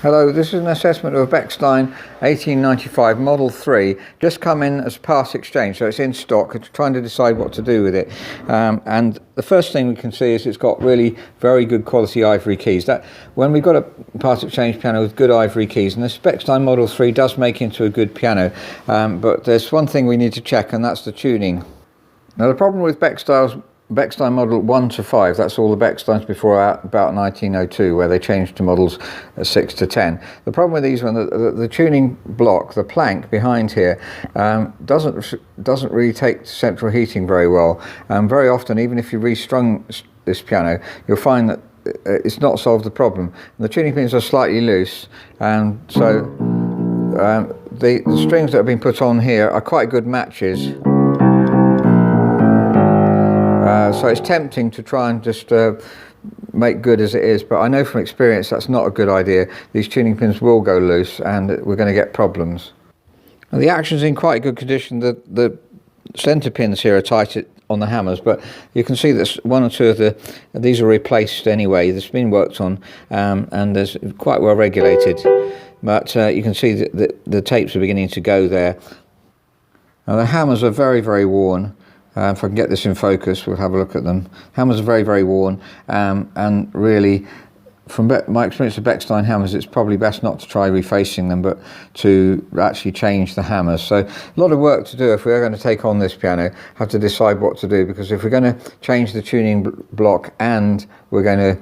Hello, this is an assessment of a Bechstein 1895 Model 3, just come in as part exchange, so it's in stock. It's trying to decide what to do with it. And the first thing we can see is it's got really very good quality ivory keys. That when we've got a part exchange piano with good ivory keys, and this Bechstein Model 3 does make into a good piano, but there's one thing we need to check, and that's the tuning. Now the problem with Bechstein model 1 to 5, that's all the Bechsteins before about 1902, where they changed to models 6 to 10. The problem with these ones, the tuning block, the plank behind here, doesn't really take central heating very well. Very often, even if you restrung this piano, you'll find that it's not solved the problem. And the tuning pins are slightly loose, and so the strings that have been put on here are quite good matches. So it's tempting to try and just make good as it is, but I know from experience that's not a good idea. These tuning pins will go loose and we're going to get problems. Now, the action's in quite good condition. The centre pins here are tight on the hammers, but you can see that one or two of these are replaced anyway. This has been worked on and there's quite well regulated, but you can see that the tapes are beginning to go there. Now the hammers are very, very worn. If I can get this in focus, we'll have a look at them. Hammers are very, very worn, and really, from my experience of Bechstein hammers, it's probably best not to try refacing them, but to actually change the hammers. So a lot of work to do if we're going to take on this piano, have to decide what to do, because if we're going to change the tuning block and we're going to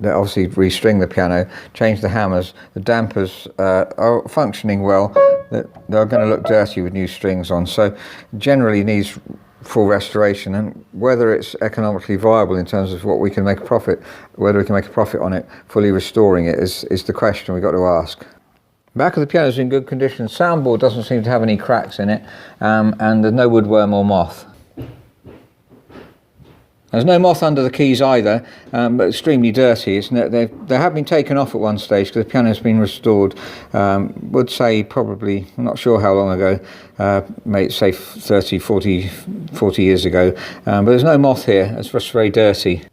obviously restring the piano, change the hammers, the dampers are functioning well, they're going to look dirty with new strings on, so generally needs full restoration. And whether it's economically viable in terms of what we can make a profit, whether we can make a profit on it, fully restoring it is the question we've got to ask. Back of the piano is in good condition. Soundboard doesn't seem to have any cracks in it, and there's no woodworm or moth. There's no moth under the keys either, but extremely dirty. They have been taken off at one stage because the piano has been restored. Would say probably, I'm not sure how long ago, maybe say 30, 40 years ago. But there's no moth here, it's just very dirty.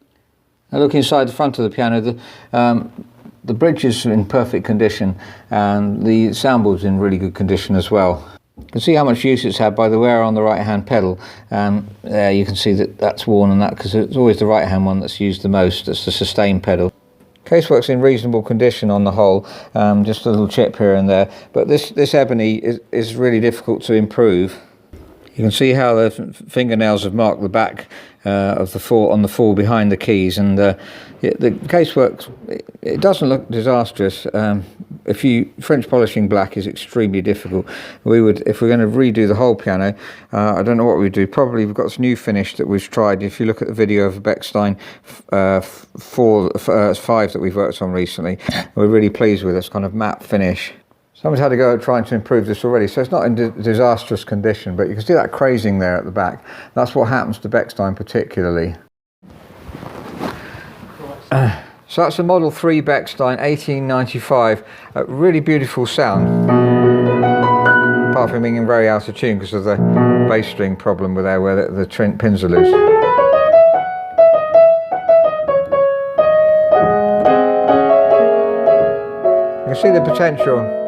Now look inside the front of the piano, the bridge is in perfect condition and the soundboard's in really good condition as well. You can see how much use it's had by the wear on the right hand pedal. There you can see that that's worn, and that because it's always the right hand one that's used the most. That's the sustain pedal. Casework's in reasonable condition on the whole, just a little chip here and there, but this ebony is really difficult to improve. You can see how the fingernails have marked the back of the fall behind the keys, and the casework, it doesn't look disastrous. French polishing black is extremely difficult. If we're going to redo the whole piano, I don't know what we'd do. Probably we've got this new finish that we've tried. If you look at the video of Bechstein 5 that we've worked on recently, we're really pleased with this kind of matte finish. Someone's had a go at trying to improve this already, so it's not in disastrous condition, but you can see that crazing there at the back. That's what happens to Bechstein particularly. So that's a Model 3 Bechstein 1895, a really beautiful sound, apart from being very out of tune because of the bass string problem with there where the pins are loose. You can see the potential.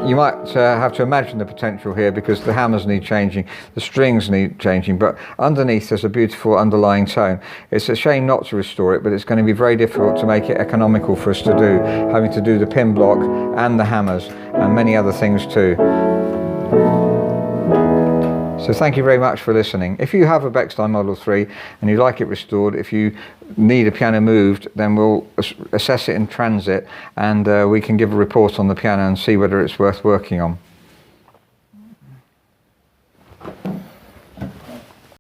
You might have to imagine the potential here because the hammers need changing, the strings need changing, but underneath there's a beautiful underlying tone. It's a shame not to restore it, but it's going to be very difficult to make it economical for us to do, having to do the pin block and the hammers and many other things too. So thank you very much for listening. If you have a Bechstein Model 3 and you like it restored, if you need a piano moved, then we'll assess it in transit and we can give a report on the piano and see whether it's worth working on.